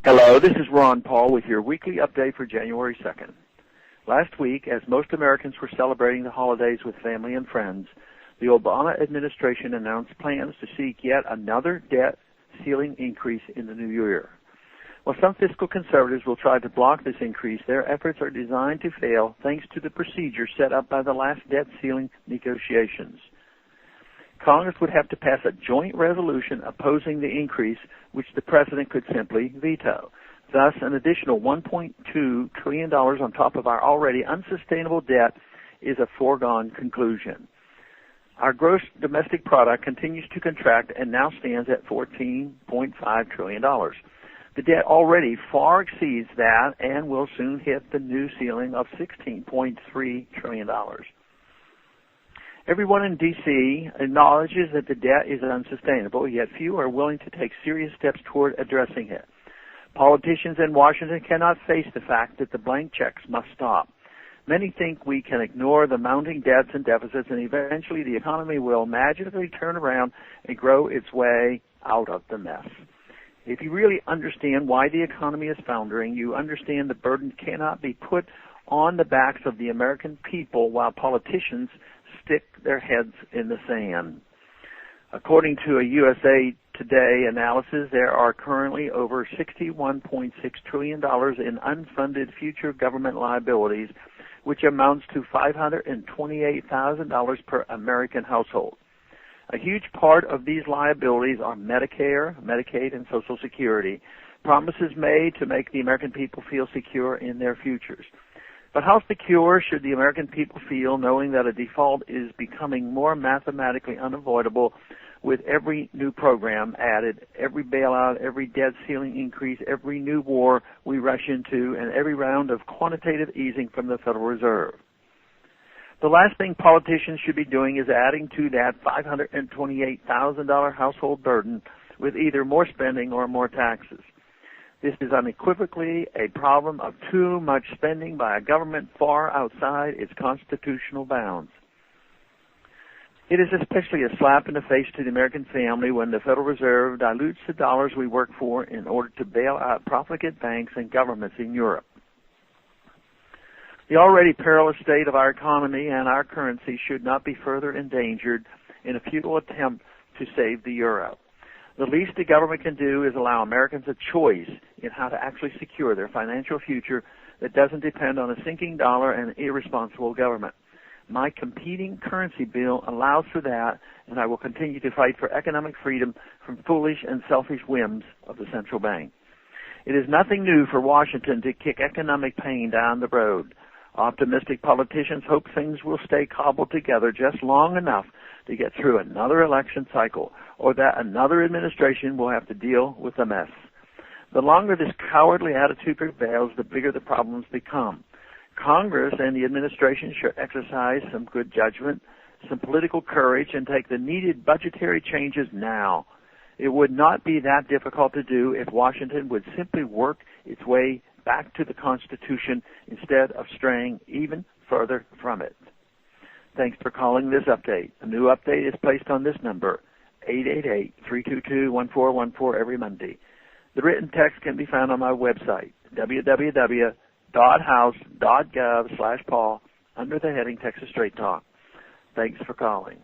Hello, this is Ron Paul with your weekly update for January 2nd. Last week, as most Americans were celebrating the holidays with family and friends, the Obama administration announced plans to seek yet another debt ceiling increase in the new year. While some fiscal conservatives will try to block this increase, their efforts are designed to fail thanks to the procedure set up by the last debt ceiling negotiations. Congress would have to pass a joint resolution opposing the increase, which the president could simply veto. Thus, an additional $1.2 trillion on top of our already unsustainable debt is a foregone conclusion. Our gross domestic product continues to contract and now stands at $14.5 trillion. The debt already far exceeds that and will soon hit the new ceiling of $16.3 trillion. Everyone in D.C. acknowledges that the debt is unsustainable, yet few are willing to take serious steps toward addressing it. Politicians in Washington cannot face the fact that the blank checks must stop. Many think we can ignore the mounting debts and deficits, and eventually the economy will magically turn around and grow its way out of the mess. If you really understand why the economy is foundering, you understand the burden cannot be put on the backs of the American people while politicians stick their heads in the sand. According to a USA Today analysis, there are currently over $61.6 trillion in unfunded future government liabilities, which amounts to $528,000 per American household. A huge part of these liabilities are Medicare, Medicaid, and Social Security, promises made to make the American people feel secure in their futures. But how secure should the American people feel knowing that a default is becoming more mathematically unavoidable with every new program added, every bailout, every debt ceiling increase, every new war we rush into, and every round of quantitative easing from the Federal Reserve? The last thing politicians should be doing is adding to that $528,000 household burden with either more spending or more taxes. This is unequivocally a problem of too much spending by a government far outside its constitutional bounds. It is especially a slap in the face to the American family when the Federal Reserve dilutes the dollars we work for in order to bail out profligate banks and governments in Europe. The already perilous state of our economy and our currency should not be further endangered in a futile attempt to save the euro. The least the government can do is allow Americans a choice in how to actually secure their financial future that doesn't depend on a sinking dollar and irresponsible government. My competing currency bill allows for that, and I will continue to fight for economic freedom from foolish and selfish whims of the central bank. It is nothing new for Washington to kick economic pain down the road. Optimistic politicians hope things will stay cobbled together just long enough to get through another election cycle, or that another administration will have to deal with the mess. The longer this cowardly attitude prevails, the bigger the problems become. Congress and the administration should exercise some good judgment, some political courage, and take the needed budgetary changes now. It would not be that difficult to do if Washington would simply work its way back to the Constitution instead of straying even further from it. Thanks for calling this update. A new update is placed on this number, 888-322-1414, every Monday. The written text can be found on my website, www.house.gov/Paul, under the heading Texas Straight Talk. Thanks for calling.